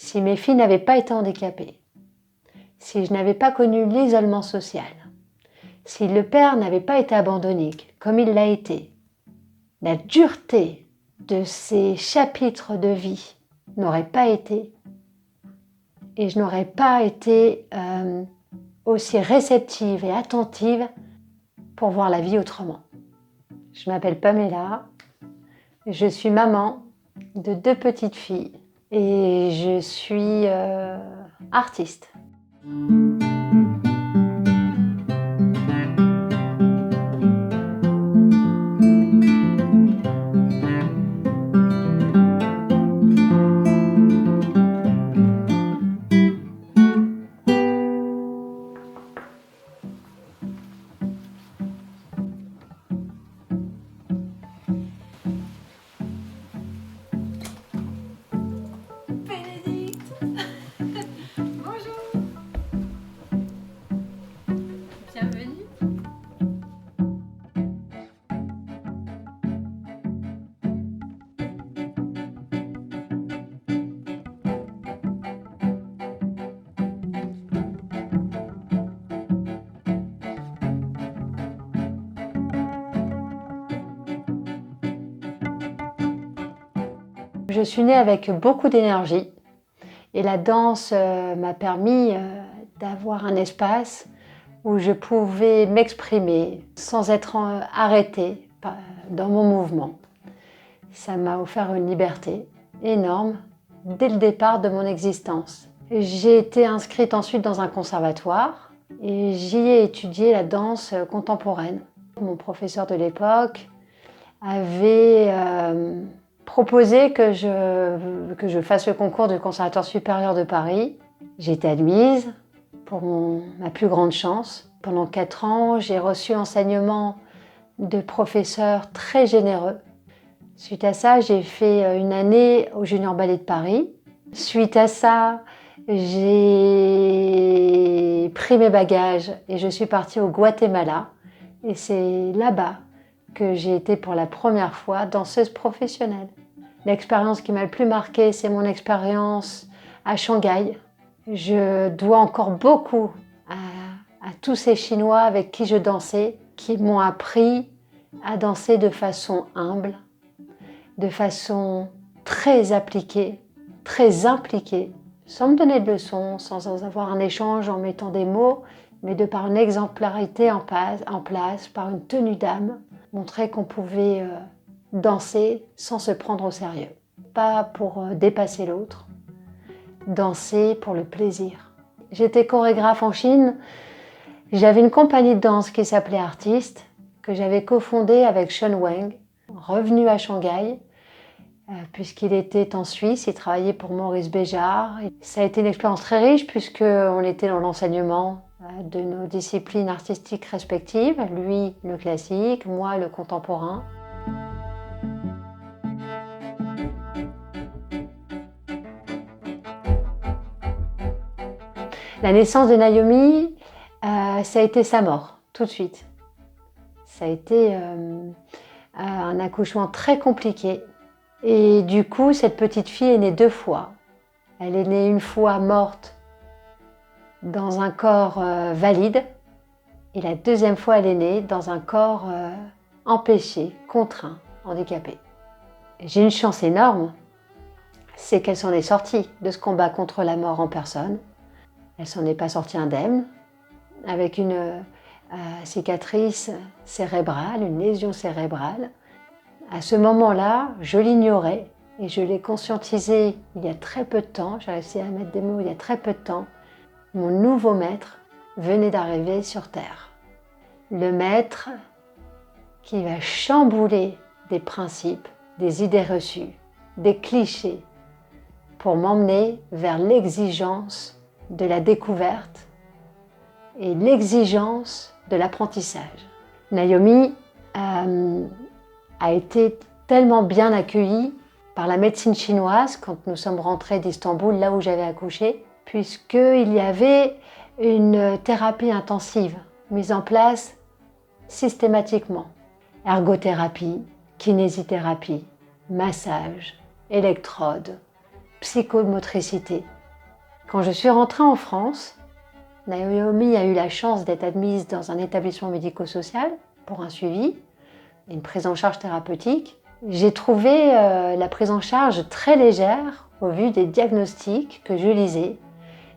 si mes filles n'avaient pas été handicapées, si je n'avais pas connu l'isolement social, si le père n'avait pas été abandonné comme il l'a été, la dureté de ces chapitres de vie n'aurait pas été, et je n'aurais pas été aussi réceptive et attentive pour voir la vie autrement. Je m'appelle Pamela, je suis maman de 2 petites filles et je suis artiste. Je suis née avec beaucoup d'énergie et la danse m'a permis d'avoir un espace où je pouvais m'exprimer sans être arrêtée dans mon mouvement. Ça m'a offert une liberté énorme dès le départ de mon existence. J'ai été inscrite ensuite dans un conservatoire et j'y ai étudié la danse contemporaine. Mon professeur de l'époque avait proposé que je fasse le concours du Conservatoire supérieur de Paris. J'ai été admise pour ma plus grande chance. Pendant 4 ans, j'ai reçu enseignement de professeurs très généreux. Suite à ça, j'ai fait une année au Junior Ballet de Paris. Suite à ça, j'ai pris mes bagages et je suis partie au Guatemala. Et c'est là-bas que j'ai été pour la première fois danseuse professionnelle. L'expérience qui m'a le plus marquée, c'est mon expérience à Shanghai. Je dois encore beaucoup à tous ces Chinois avec qui je dansais, qui m'ont appris à danser de façon humble, de façon très appliquée, très impliquée, sans me donner de leçons, sans avoir un échange en mettant des mots, mais de par une exemplarité en place, par une tenue d'âme, montrer qu'on pouvait danser sans se prendre au sérieux. Pas pour dépasser l'autre, danser pour le plaisir. J'étais chorégraphe en Chine, j'avais une compagnie de danse qui s'appelait Artiste, que j'avais cofondée avec Sean Wang, revenu à Shanghai, puisqu'il était en Suisse, il travaillait pour Maurice Béjart. Ça a été une expérience très riche puisqu'on était dans l'enseignement de nos disciplines artistiques respectives, lui le classique, moi le contemporain. La naissance de Naomi, ça a été sa mort, tout de suite. Ça a été un accouchement très compliqué. Et du coup, cette petite fille est née 2 fois. Elle est née une fois morte dans un corps valide, et la 2e fois, elle est née dans un corps empêché, contraint, handicapé. J'ai une chance énorme, c'est qu'elle s'en est sortie de ce combat contre la mort en personne. Elle s'en est pas sortie indemne, avec une cicatrice cérébrale, une lésion cérébrale. À ce moment-là, je l'ignorais et je l'ai conscientisé il y a très peu de temps, j'ai réussi à mettre des mots il y a très peu de temps. Mon nouveau maître venait d'arriver sur Terre. Le maître qui va chambouler des principes, des idées reçues, des clichés, pour m'emmener vers l'exigence de la découverte et l'exigence de l'apprentissage. Naomi a été tellement bien accueillie par la médecine chinoise quand nous sommes rentrés d'Istanbul, là où j'avais accouché, puisqu'il y avait une thérapie intensive mise en place systématiquement. Ergothérapie, kinésithérapie, massage, électrodes, psychomotricité. Quand je suis rentrée en France, Naomi a eu la chance d'être admise dans un établissement médico-social pour un suivi, une prise en charge thérapeutique. J'ai trouvé la prise en charge très légère au vu des diagnostics que je lisais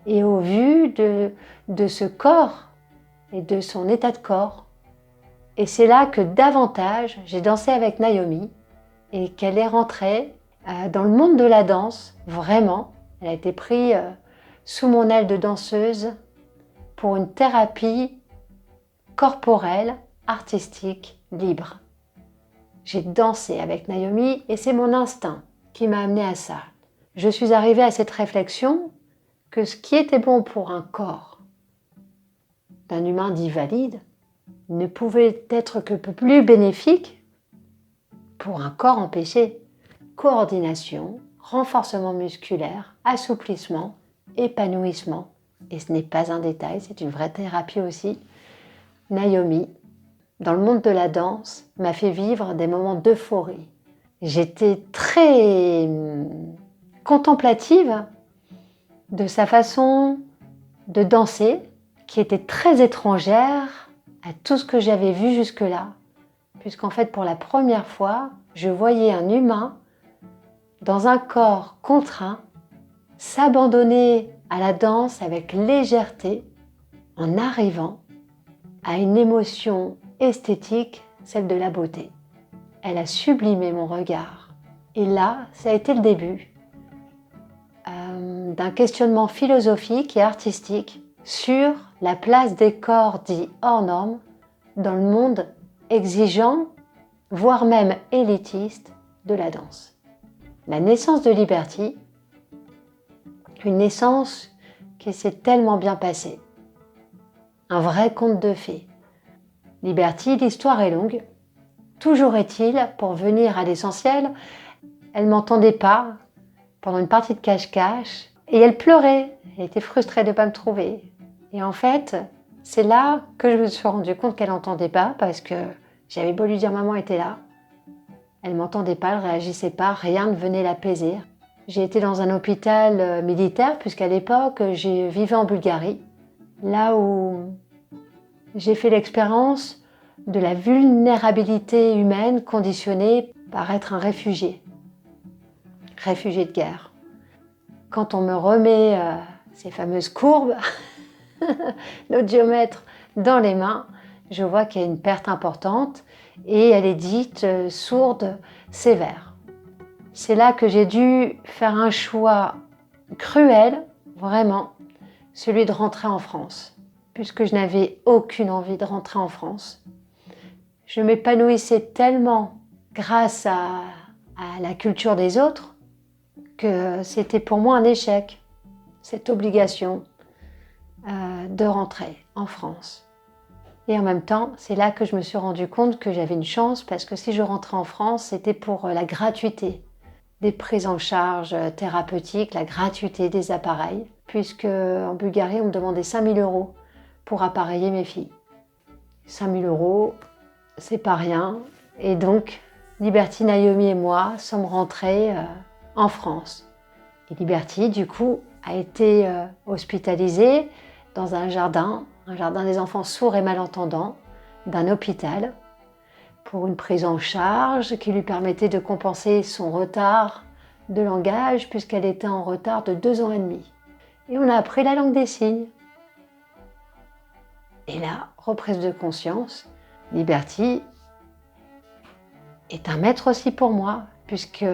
et au vu de ce corps et de son état de corps. Et c'est là que davantage j'ai dansé avec Naomi et qu'elle est rentrée dans le monde de la danse, vraiment. Elle a été prise sous mon aile de danseuse pour une thérapie corporelle, artistique, libre. J'ai dansé avec Naomi et c'est mon instinct qui m'a amenée à ça. Je suis arrivée à cette réflexion que ce qui était bon pour un corps d'un humain dit valide ne pouvait être que plus bénéfique pour un corps empêché. Coordination, renforcement musculaire, assouplissement, épanouissement. Et ce n'est pas un détail, c'est une vraie thérapie aussi. Naomi, dans le monde de la danse, m'a fait vivre des moments d'euphorie. J'étais très contemplative de sa façon de danser, qui était très étrangère à tout ce que j'avais vu jusque-là. Puisqu'en fait, pour la première fois, je voyais un humain dans un corps contraint s'abandonner à la danse avec légèreté en arrivant à une émotion esthétique, celle de la beauté. Elle a sublimé mon regard. Et là, ça a été le début d'un questionnement philosophique et artistique sur la place des corps dits hors normes dans le monde exigeant, voire même élitiste, de la danse. La naissance de Liberty, une naissance qui s'est tellement bien passée. Un vrai conte de fées. Liberty, l'histoire est longue. Toujours est-il, pour venir à l'essentiel, elle ne m'entendait pas pendant une partie de cache-cache et elle pleurait. Elle était frustrée de ne pas me trouver. Et en fait, c'est là que je me suis rendu compte qu'elle n'entendait pas parce que j'avais beau lui dire maman était là. Elle ne m'entendait pas, elle ne réagissait pas, rien ne venait l'apaiser. J'ai été dans un hôpital militaire puisqu'à l'époque, je vivais en Bulgarie, là où j'ai fait l'expérience de la vulnérabilité humaine conditionnée par être un réfugié de guerre. Quand on me remet ces fameuses courbes, l'audiomètre dans les mains, je vois qu'il y a une perte importante et elle est dite sourde, sévère. C'est là que j'ai dû faire un choix cruel, vraiment, celui de rentrer en France, puisque je n'avais aucune envie de rentrer en France. Je m'épanouissais tellement grâce à la culture des autres que c'était pour moi un échec, cette obligation de rentrer en France. Et en même temps, c'est là que je me suis rendu compte que j'avais une chance parce que si je rentrais en France, c'était pour la gratuité des prises en charge thérapeutiques, la gratuité des appareils, puisque en Bulgarie, on me demandait 5 000 € pour appareiller mes filles. 5 000 €, c'est pas rien. Et donc, Liberty, Naomi et moi sommes rentrés en France. Et Liberty, du coup, a été hospitalisée dans un jardin des enfants sourds et malentendants d'un hôpital pour une prise en charge qui lui permettait de compenser son retard de langage puisqu'elle était en retard de 2 ans et demi. Et on a appris la langue des signes. Et là, reprise de conscience, Liberty est un maître aussi pour moi puisque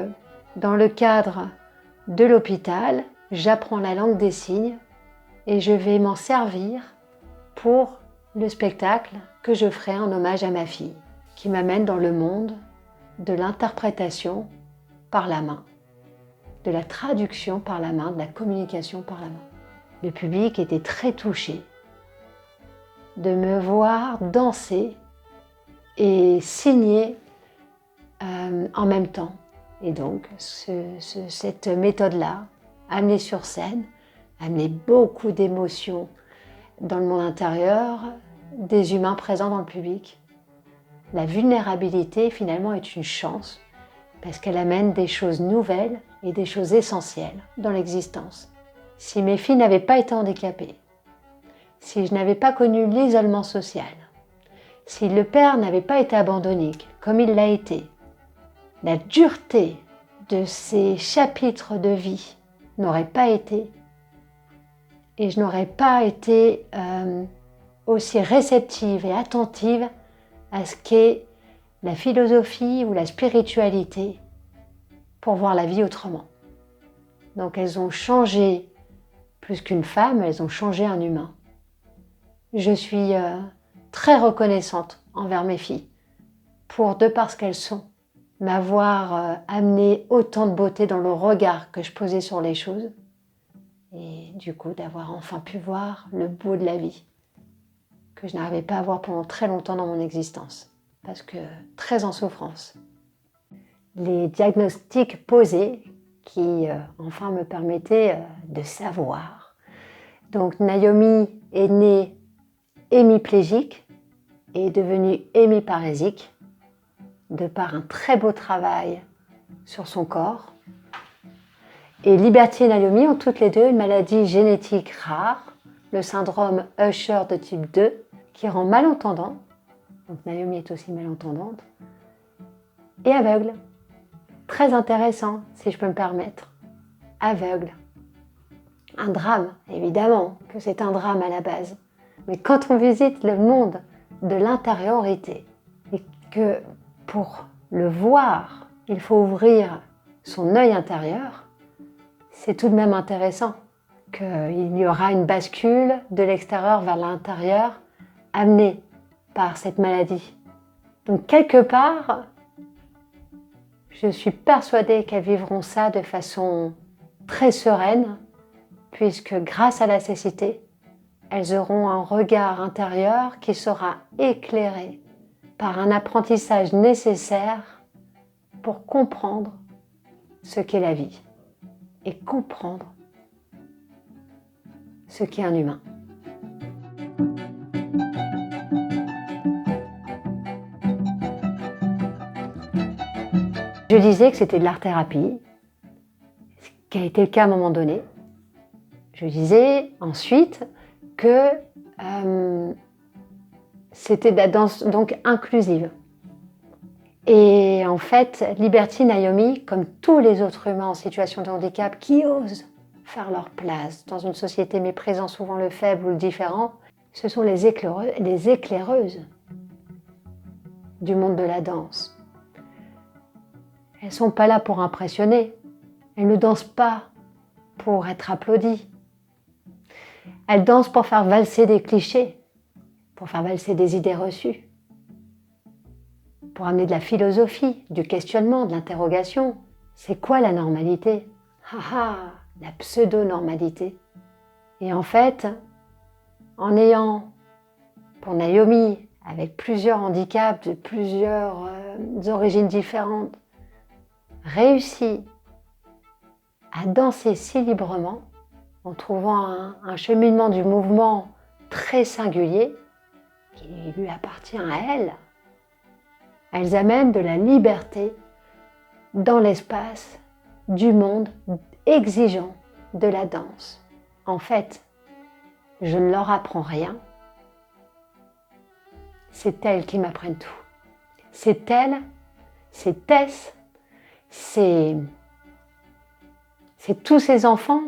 dans le cadre de l'hôpital, j'apprends la langue des signes et je vais m'en servir pour le spectacle que je ferai en hommage à ma fille, qui m'amène dans le monde de l'interprétation par la main, de la traduction par la main, de la communication par la main. Le public était très touché de me voir danser et signer en même temps. Et donc, cette méthode-là, amenée sur scène, amenait beaucoup d'émotions dans le monde intérieur des humains présents dans le public. La vulnérabilité, finalement, est une chance parce qu'elle amène des choses nouvelles et des choses essentielles dans l'existence. Si mes filles n'avaient pas été handicapées, si je n'avais pas connu l'isolement social, si le père n'avait pas été abandonné comme il l'a été, la dureté de ces chapitres de vie n'aurait pas été, et je n'aurais pas été aussi réceptive et attentive à ce qu'est la philosophie ou la spiritualité pour voir la vie autrement. Donc elles ont changé plus qu'une femme, elles ont changé un humain. Je suis très reconnaissante envers mes filles pour, de par ce qu'elles sont, m'avoir amené autant de beauté dans le regard que je posais sur les choses et du coup d'avoir enfin pu voir le beau de la vie que je n'arrivais pas à voir pendant très longtemps dans mon existence parce que très en souffrance. Les diagnostics posés qui enfin me permettaient de savoir. Donc Naomi est née hémiplégique et est devenue hémiparésique de par un très beau travail sur son corps. Et Liberty et Naomi ont toutes les deux une maladie génétique rare, le syndrome Usher de type 2, qui rend malentendant. Donc Naomi est aussi malentendante et aveugle. Très intéressant, si je peux me permettre. Aveugle. Un drame, évidemment que c'est un drame à la base. Mais quand on visite le monde de l'intériorité et que pour le voir, il faut ouvrir son œil intérieur, c'est tout de même intéressant qu'il y aura une bascule de l'extérieur vers l'intérieur amenée par cette maladie. Donc quelque part, je suis persuadée qu'elles vivront ça de façon très sereine, puisque grâce à la cécité, elles auront un regard intérieur qui sera éclairé par un apprentissage nécessaire pour comprendre ce qu'est la vie et comprendre ce qu'est un humain. Je disais que c'était de l'art-thérapie, ce qui a été le cas à un moment donné. Je disais ensuite que c'était de la danse donc inclusive. Et en fait, Liberty, Naomi, comme tous les autres humains en situation de handicap qui osent faire leur place dans une société méprisant souvent le faible ou le différent, ce sont les éclaireuses du monde de la danse. Elles ne sont pas là pour impressionner. Elles ne dansent pas pour être applaudies. Elles dansent pour faire valser des clichés, pour faire valser des idées reçues, pour amener de la philosophie, du questionnement, de l'interrogation. C'est quoi la normalité? La pseudo-normalité. Et en fait, en ayant, pour Naomi, avec plusieurs handicaps de plusieurs origines différentes, réussi à danser si librement, en trouvant un cheminement du mouvement très singulier, qui lui appartient à elles, elles amènent de la liberté dans l'espace du monde exigeant de la danse. En fait, je ne leur apprends rien, c'est elles qui m'apprennent tout. C'est elles, c'est Tess, c'est tous ces enfants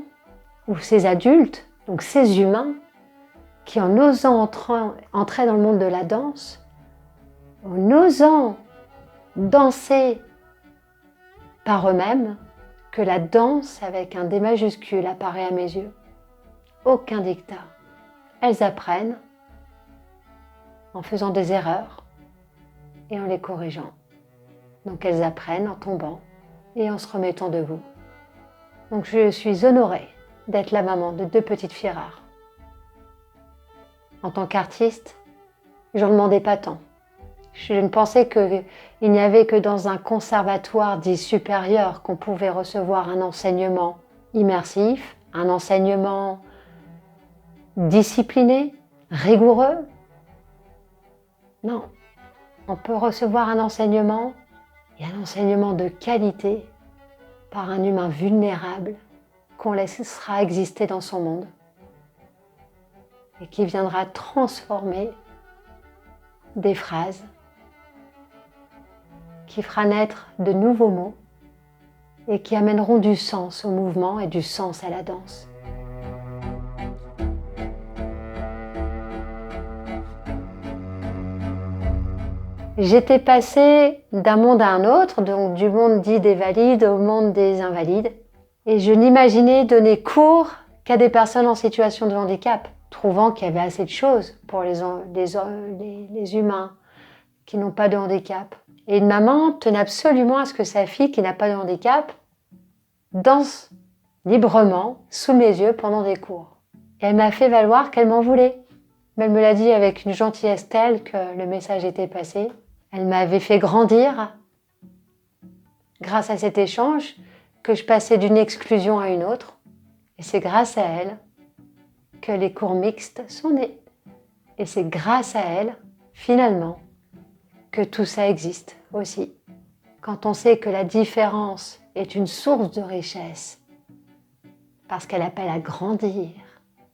ou ces adultes, donc ces humains, qui en osant entrer dans le monde de la danse, en osant danser par eux-mêmes, que la danse avec un D majuscule apparaît à mes yeux. Aucun dictat. Elles apprennent en faisant des erreurs et en les corrigeant. Donc elles apprennent en tombant et en se remettant debout. Donc je suis honorée d'être la maman de 2 petites filles rares. En tant qu'artiste, je n'en demandais pas tant. Je ne pensais qu'il n'y avait que dans un conservatoire dit supérieur qu'on pouvait recevoir un enseignement immersif, un enseignement discipliné, rigoureux. Non, on peut recevoir un enseignement et un enseignement de qualité par un humain vulnérable qu'on laissera exister dans son monde et qui viendra transformer des phrases, qui fera naître de nouveaux mots et qui amèneront du sens au mouvement et du sens à la danse. J'étais passée d'un monde à un autre, donc du monde dit des valides au monde des invalides, et je n'imaginais donner cours qu'à des personnes en situation de handicap, trouvant qu'il y avait assez de choses pour les humains qui n'ont pas de handicap. Et une maman tenait absolument à ce que sa fille qui n'a pas de handicap danse librement sous mes yeux pendant des cours. Et elle m'a fait valoir qu'elle m'en voulait. Mais elle me l'a dit avec une gentillesse telle que le message était passé. Elle m'avait fait grandir grâce à cet échange que je passais d'une exclusion à une autre. Et c'est grâce à elle que les cours mixtes sont nés. Et c'est grâce à elle, finalement, que tout ça existe aussi. Quand on sait que la différence est une source de richesse, parce qu'elle appelle à grandir,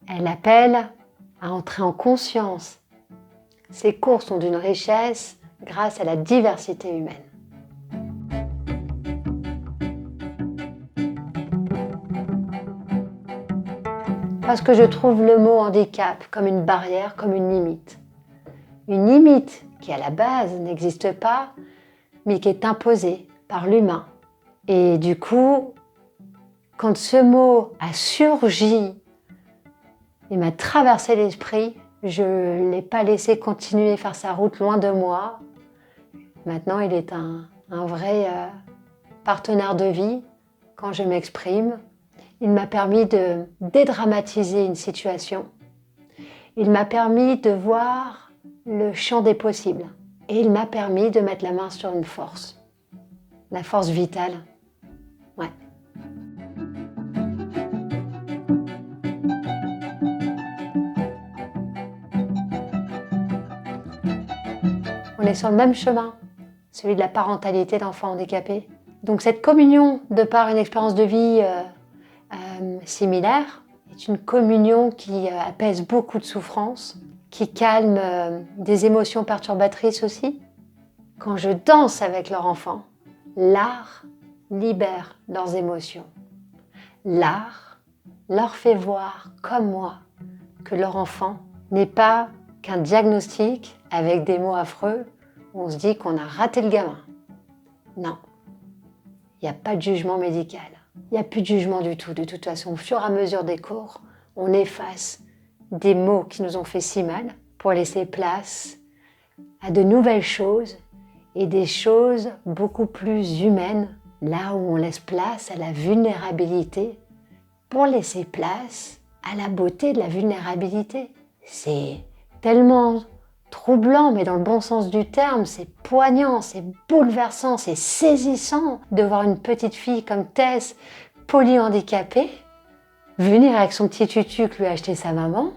elle appelle à entrer en conscience. Ces cours sont d'une richesse grâce à la diversité humaine. Parce que je trouve le mot handicap comme une barrière, comme une limite. Une limite qui à la base n'existe pas, mais qui est imposée par l'humain. Et du coup, quand ce mot a surgi et m'a traversé l'esprit, je ne l'ai pas laissé continuer faire sa route loin de moi. Maintenant, il est un vrai partenaire de vie quand je m'exprime. Il m'a permis de dédramatiser une situation. Il m'a permis de voir le champ des possibles. Et il m'a permis de mettre la main sur une force. La force vitale. Ouais. On est sur le même chemin, celui de la parentalité d'enfants handicapés. Donc cette communion, de par une expérience de vie similaire, est une communion qui apaise beaucoup de souffrances, qui calme des émotions perturbatrices aussi. Quand je danse avec leur enfant, l'art libère leurs émotions. L'art leur fait voir, comme moi, que leur enfant n'est pas qu'un diagnostic avec des mots affreux où on se dit qu'on a raté le gamin. Non, il n'y a pas de jugement médical. Il n'y a plus de jugement du tout. De toute façon, au fur et à mesure des cours, on efface des mots qui nous ont fait si mal pour laisser place à de nouvelles choses et des choses beaucoup plus humaines, là où on laisse place à la vulnérabilité pour laisser place à la beauté de la vulnérabilité. C'est tellement troublant, mais dans le bon sens du terme, c'est poignant, c'est bouleversant, c'est saisissant de voir une petite fille comme Tess, polyhandicapée, venir avec son petit tutu que lui a acheté sa maman,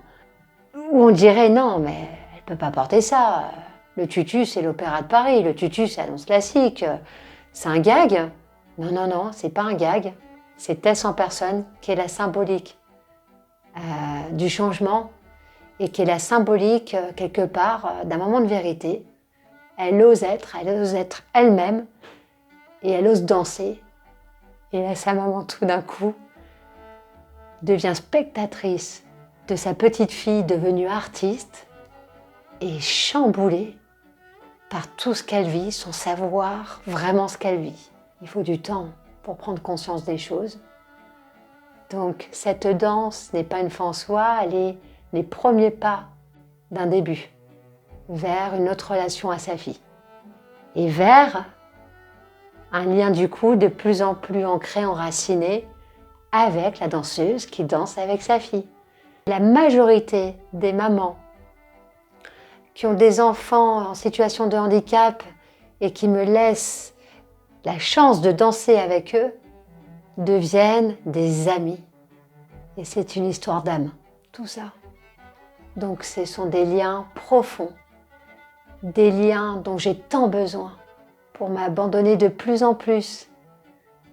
où on dirait non, mais elle peut pas porter ça. Le tutu, c'est l'Opéra de Paris, le tutu, c'est la danse classique, c'est un gag. Non, non, non, c'est pas un gag. C'est Tess en personne qui est la symbolique du changement et qui est la symbolique, quelque part, d'un moment de vérité. Elle ose être elle-même et elle ose danser. Et là, sa maman, tout d'un coup, devient spectatrice de sa petite fille devenue artiste et chamboulée par tout ce qu'elle vit, sans savoir vraiment ce qu'elle vit. Il faut du temps pour prendre conscience des choses. Donc, cette danse n'est pas une fin en soi, elle est les premiers pas d'un début vers une autre relation à sa fille et vers un lien du coup de plus en plus ancré, enraciné avec la danseuse qui danse avec sa fille. La majorité des mamans qui ont des enfants en situation de handicap et qui me laissent la chance de danser avec eux deviennent des amis. Et c'est une histoire d'âme, tout ça. Donc ce sont des liens profonds, des liens dont j'ai tant besoin pour m'abandonner de plus en plus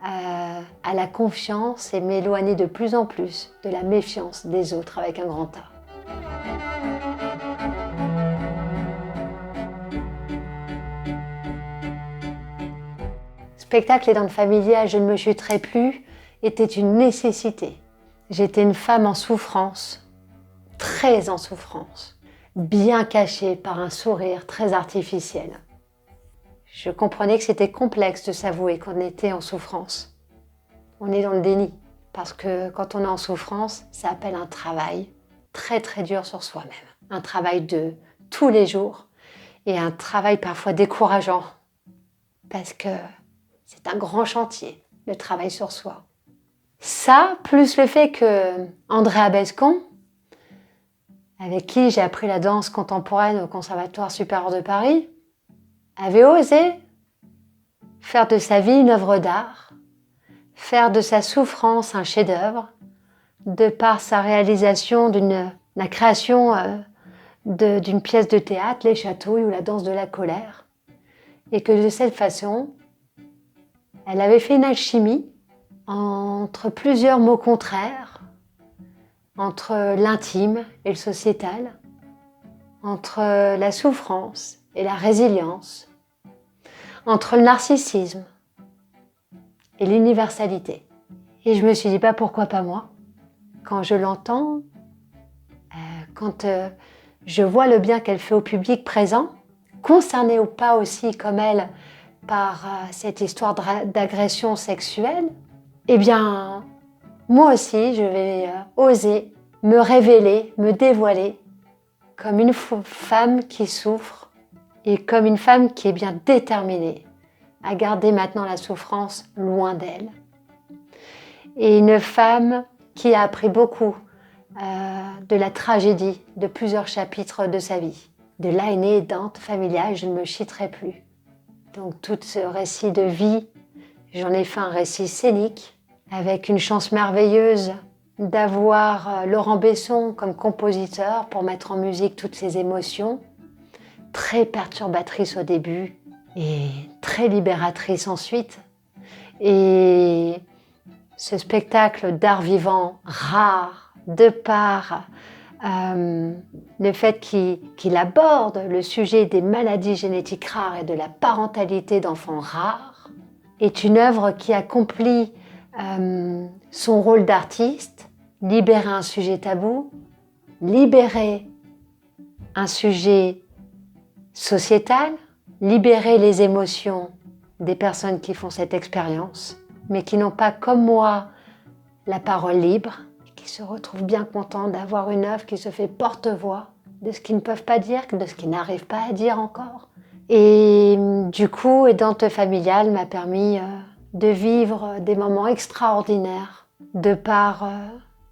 à la confiance et m'éloigner de plus en plus de la méfiance des autres avec un grand A. Spectacle et danse familiale, je ne me chuterai plus, était une nécessité. J'étais une femme en souffrance, très en souffrance, bien cachée par un sourire très artificiel. Je comprenais que c'était complexe de s'avouer qu'on était en souffrance. On est dans le déni, parce que quand on est en souffrance, ça appelle un travail très très dur sur soi-même. Un travail de tous les jours et un travail parfois décourageant, parce que c'est un grand chantier, le travail sur soi. Ça, plus le fait que Andrea Bescon, avec qui j'ai appris la danse contemporaine au Conservatoire supérieur de Paris, avait osé faire de sa vie une œuvre d'art, faire de sa souffrance un chef-d'œuvre, de par sa réalisation la création d'une pièce de théâtre, Les Chatouilles ou la danse de la colère, et que de cette façon, elle avait fait une alchimie entre plusieurs mots contraires, entre l'intime et le sociétal, entre la souffrance et la résilience, entre le narcissisme et l'universalité. Et je me suis dit, pourquoi pas moi? Quand je l'entends, quand je vois le bien qu'elle fait au public présent, concerné ou pas aussi comme elle par cette histoire d'agression sexuelle, eh bien, moi aussi, je vais oser me révéler, me dévoiler comme une femme qui souffre et comme une femme qui est bien déterminée à garder maintenant la souffrance loin d'elle. Et une femme qui a appris beaucoup de la tragédie de plusieurs chapitres de sa vie. De là est née Danse familiale, je ne me chiterai plus. Donc tout ce récit de vie, j'en ai fait un récit scénique avec une chance merveilleuse d'avoir Laurent Besson comme compositeur pour mettre en musique toutes ces émotions, très perturbatrices au début et très libératrices ensuite. Et ce spectacle d'art vivant rare, de par le fait qu'il aborde le sujet des maladies génétiques rares et de la parentalité d'enfants rares, est une œuvre qui accomplit son rôle d'artiste, libérer un sujet tabou, libérer un sujet sociétal, libérer les émotions des personnes qui font cette expérience, mais qui n'ont pas comme moi la parole libre, qui se retrouvent bien contents d'avoir une œuvre qui se fait porte-voix de ce qu'ils ne peuvent pas dire, de ce qu'ils n'arrivent pas à dire encore. Et du coup, Danse familiale m'a permis de vivre des moments extraordinaires de par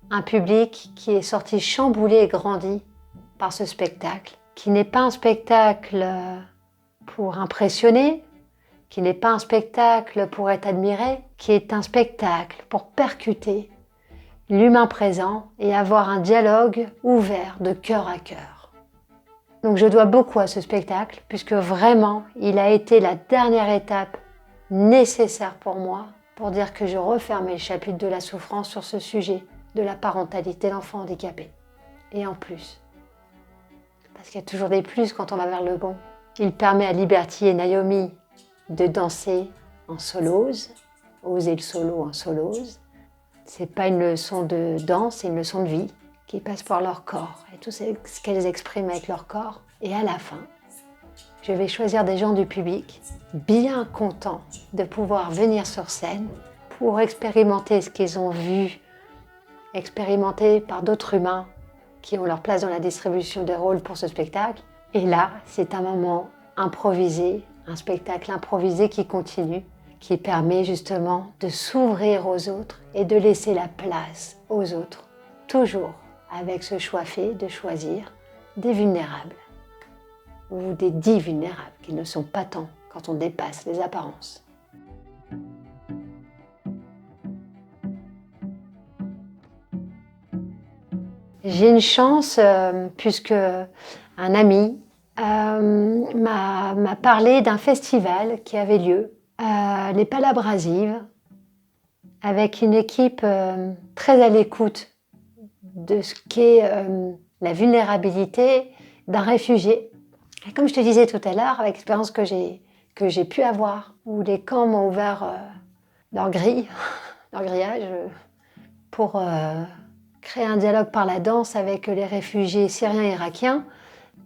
un public qui est sorti chamboulé et grandi par ce spectacle, qui n'est pas un spectacle pour impressionner, qui n'est pas un spectacle pour être admiré, qui est un spectacle pour percuter l'humain présent et avoir un dialogue ouvert de cœur à cœur. Donc je dois beaucoup à ce spectacle, puisque vraiment, il a été la dernière étape nécessaire pour moi pour dire que je refermais le chapitre de la souffrance sur ce sujet de la parentalité d'enfants handicapés. Et en plus, parce qu'il y a toujours des plus quand on va vers le bon, il permet à Liberty et Naomi de danser en solose, oser le solo en solose. C'est pas une leçon de danse, c'est une leçon de vie qui passe par leur corps et tout ce qu'elles expriment avec leur corps. Et à la fin, je vais choisir des gens du public bien contents de pouvoir venir sur scène pour expérimenter ce qu'ils ont vu, expérimenté par d'autres humains qui ont leur place dans la distribution des rôles pour ce spectacle. Et là, c'est un moment improvisé, un spectacle improvisé qui continue, qui permet justement de s'ouvrir aux autres et de laisser la place aux autres, toujours avec ce choix fait de choisir des vulnérables ou des dits vulnérables qui ne sont pas tant quand on dépasse les apparences. J'ai une chance puisque un ami m'a parlé d'un festival qui avait lieu, les Palabrasives, avec une équipe très à l'écoute de ce qu'est la vulnérabilité d'un réfugié. Et comme je te disais tout à l'heure, avec l'expérience que j'ai pu avoir, où les camps m'ont ouvert leur grille, leur grillage, pour créer un dialogue par la danse avec les réfugiés syriens et irakiens,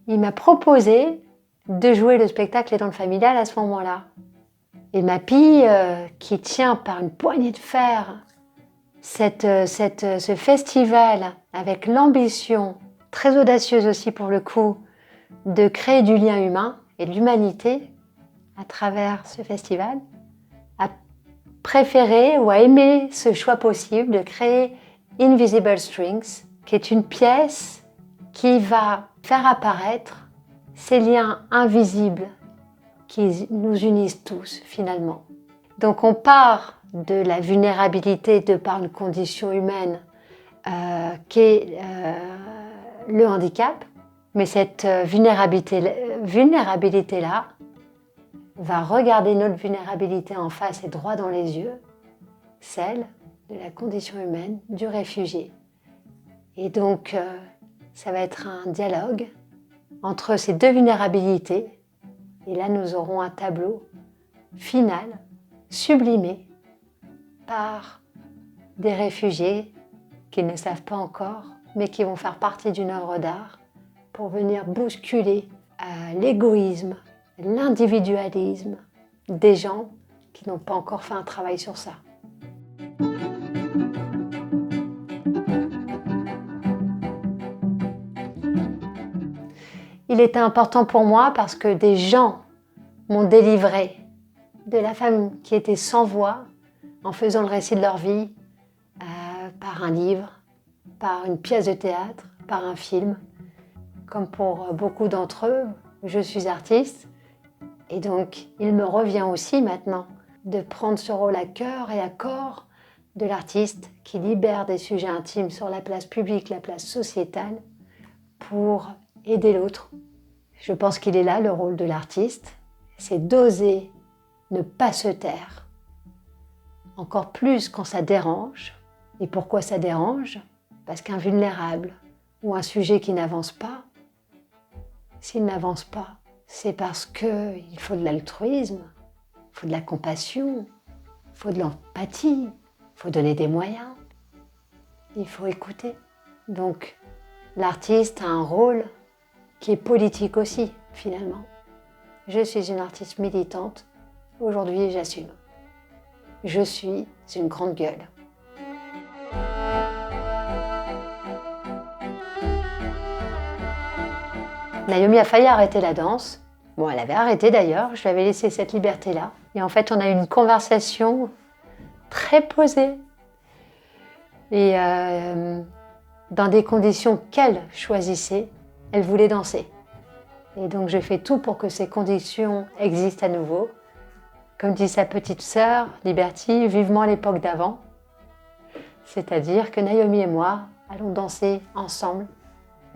il m'a proposé de jouer le spectacle dans le familial à ce moment-là. Et ma fille, qui tient par une poignée de fer ce festival avec l'ambition, très audacieuse aussi pour le coup, de créer du lien humain et de l'humanité à travers ce festival, a préféré ou a aimé ce choix possible de créer Invisible Strings, qui est une pièce qui va faire apparaître ces liens invisibles qui nous unissent tous finalement. Donc on part de la vulnérabilité de par une condition humaine qu'est le handicap, mais cette vulnérabilité-là va regarder notre vulnérabilité en face et droit dans les yeux, celle de la condition humaine du réfugié. Et donc ça va être un dialogue entre ces deux vulnérabilités, et là nous aurons un tableau final, sublimé par des réfugiés qui ne savent pas encore, mais qui vont faire partie d'une œuvre d'art pour venir bousculer l'égoïsme, l'individualisme des gens qui n'ont pas encore fait un travail sur ça. Il était important pour moi parce que des gens m'ont délivré de la femme qui était sans voix en faisant le récit de leur vie par un livre, par une pièce de théâtre, par un film. Comme pour beaucoup d'entre eux, je suis artiste et donc il me revient aussi maintenant de prendre ce rôle à cœur et à corps de l'artiste qui libère des sujets intimes sur la place publique, la place sociétale pour aider l'autre. Je pense qu'il est là le rôle de l'artiste, c'est d'oser ne pas se taire. Encore plus quand ça dérange. Et pourquoi ça dérange ? Parce qu'un vulnérable ou un sujet qui n'avance pas, s'il n'avance pas, c'est parce qu'il faut de l'altruisme, il faut de la compassion, il faut de l'empathie, il faut donner des moyens, il faut écouter. Donc l'artiste a un rôle qui est politique aussi, finalement. Je suis une artiste militante. Aujourd'hui, j'assume. Je suis une grande gueule. Naomi a failli arrêter la danse. Bon, elle avait arrêté d'ailleurs, je lui avais laissé cette liberté-là. Et en fait, on a eu une conversation très posée. Et dans des conditions qu'elle choisissait, elle voulait danser. Et donc, je fais tout pour que ces conditions existent à nouveau. Comme dit sa petite sœur, Liberty, vivement l'époque d'avant. C'est-à-dire que Naomi et moi allons danser ensemble,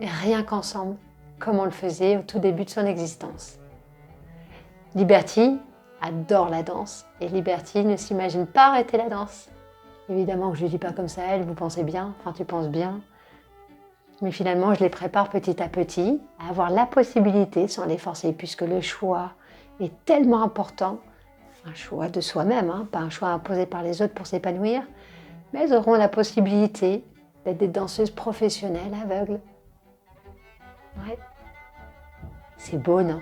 et rien qu'ensemble, comme on le faisait au tout début de son existence. Liberty adore la danse, et Liberty ne s'imagine pas arrêter la danse. Évidemment que je ne lui dis pas comme ça, elle, vous pensez bien, enfin tu penses bien. Mais finalement, je les prépare petit à petit à avoir la possibilité, sans les forcer, puisque le choix est tellement important, un choix de soi-même, pas un choix imposé par les autres pour s'épanouir, mais elles auront la possibilité d'être des danseuses professionnelles aveugles. Ouais. C'est beau, non ?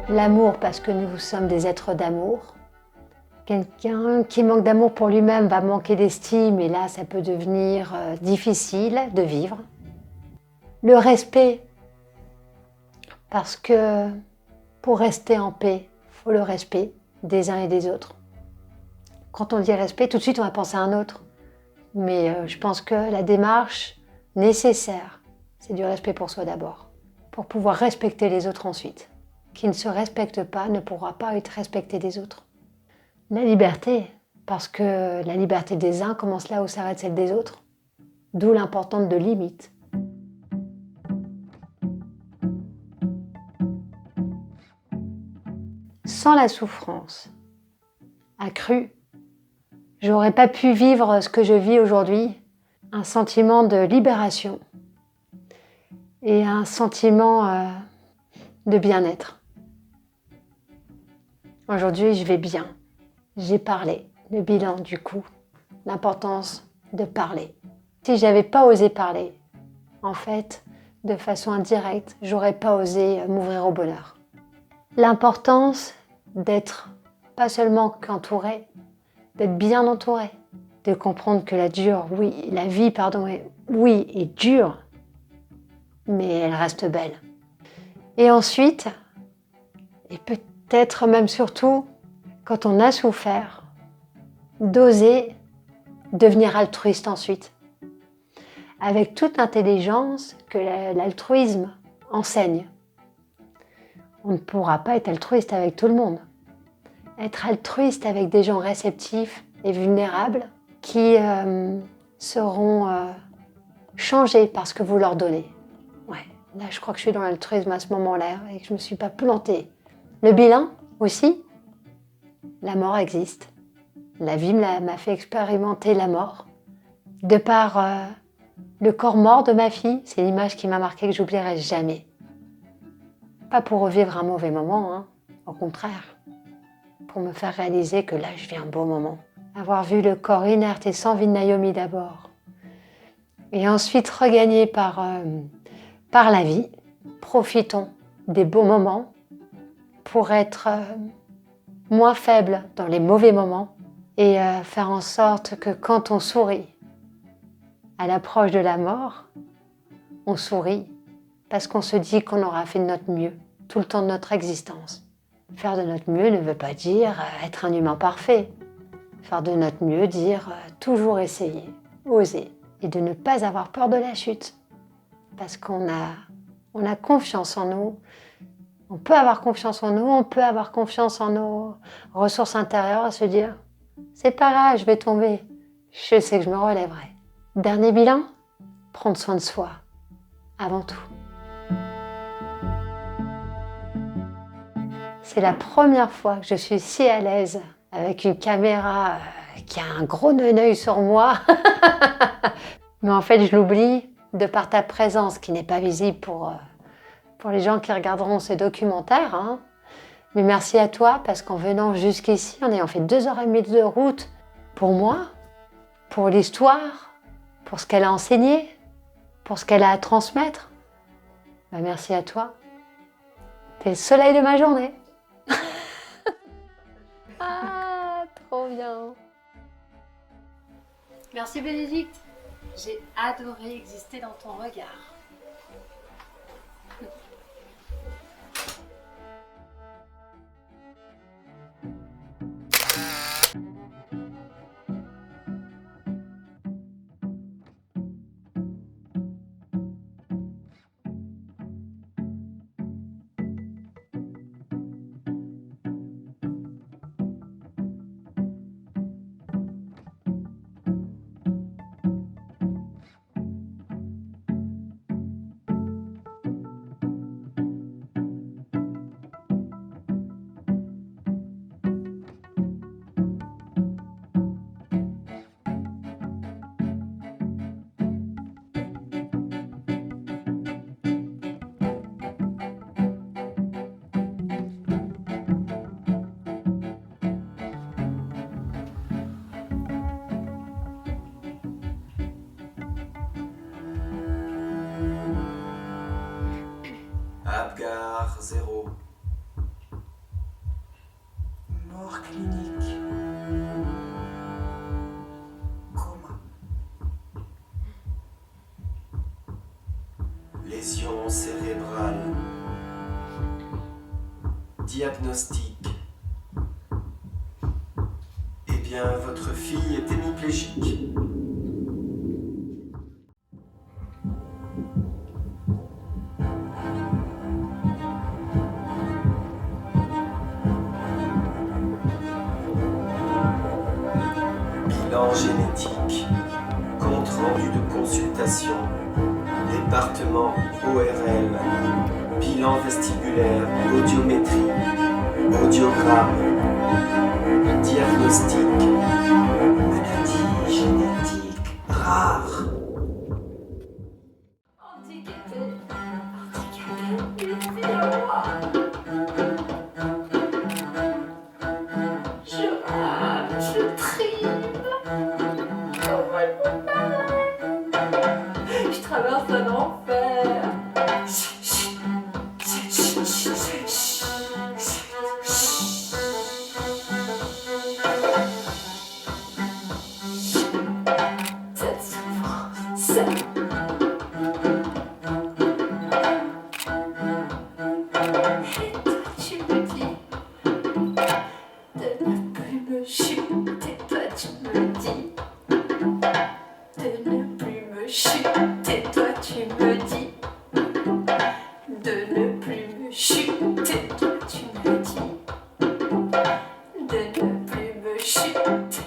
L'amour, parce que nous sommes des êtres d'amour. Quelqu'un qui manque d'amour pour lui-même va manquer d'estime et là, ça peut devenir difficile de vivre. Le respect, parce que pour rester en paix, il faut le respect des uns et des autres. Quand on dit respect, tout de suite on va penser à un autre. Mais je pense que la démarche nécessaire, c'est du respect pour soi d'abord, pour pouvoir respecter les autres ensuite. Qui ne se respecte pas ne pourra pas être respecté des autres. La liberté, parce que la liberté des uns commence là où s'arrête celle des autres. D'où l'importance de limites. sans la souffrance accrue, j'aurais pas pu vivre ce que je vis aujourd'hui, un sentiment de libération et un sentiment de bien-être. Aujourd'hui, je vais bien. J'ai parlé, le bilan du coup, l'importance de parler. Si j'avais pas osé parler, en fait, de façon indirecte, j'aurais pas osé m'ouvrir au bonheur. L'importance d'être pas seulement qu'entouré, d'être bien entouré, de comprendre que la vie, est dure, mais elle reste belle. Et ensuite, et peut-être même surtout, quand on a souffert, d'oser devenir altruiste ensuite, avec toute l'intelligence que l'altruisme enseigne. On ne pourra pas être altruiste avec tout le monde. Être altruiste avec des gens réceptifs et vulnérables qui seront changés par ce que vous leur donnez. Ouais, là je crois que je suis dans l'altruisme à ce moment-là et que je ne me suis pas plantée. Le bilan aussi, la mort existe. La vie m'a fait expérimenter la mort. De par le corps mort de ma fille, c'est l'image qui m'a marquée que j'oublierai jamais. Pas pour revivre un mauvais moment, hein, au contraire. Pour me faire réaliser que là, je vis un beau moment. Avoir vu le corps inerte et sans vie de Naomi d'abord, et ensuite regagné par la vie, profitons des beaux moments pour être moins faible dans les mauvais moments et faire en sorte que quand on sourit à l'approche de la mort, on sourit parce qu'on se dit qu'on aura fait de notre mieux tout le temps de notre existence. Faire de notre mieux ne veut pas dire être un humain parfait. Faire de notre mieux, dire toujours essayer, oser, et de ne pas avoir peur de la chute. Parce qu'on a confiance en nous, on peut avoir confiance en nous, on peut avoir confiance en nos ressources intérieures à se dire « c'est pas grave, je vais tomber, je sais que je me relèverai ». Dernier bilan, prendre soin de soi, avant tout. C'est la première fois que je suis si à l'aise avec une caméra qui a un gros œil sur moi. Mais en fait, je l'oublie de par ta présence qui n'est pas visible pour les gens qui regarderont ce documentaire. Hein. Mais merci à toi parce qu'en venant jusqu'ici, en ayant fait 2h30 de route pour moi, pour l'histoire, pour ce qu'elle a enseigné, pour ce qu'elle a à transmettre, bah merci à toi. T'es le soleil de ma journée. Ah, trop bien. Merci Bénédicte. J'ai adoré exister dans ton regard. Apgar 0. Mort clinique. Coma. Lésion cérébrale. Diagnostic. Eh bien, votre fille est hémiplégique. Bilan génétique, compte rendu de consultation, département ORL, bilan vestibulaire, audiométrie, audio électrocardiogramme, le diagnostic, maladie génétique rare. Je trime. Comment elle peut pas? Je traverse un enfer. Cette souffrance. Et toi, tu me dis de ne plus me chuter. Toi, tu me dis de ne plus me chuter. Toi, tu me dis de ne plus me chuter. Toi, tu me dis de ne plus me chuter.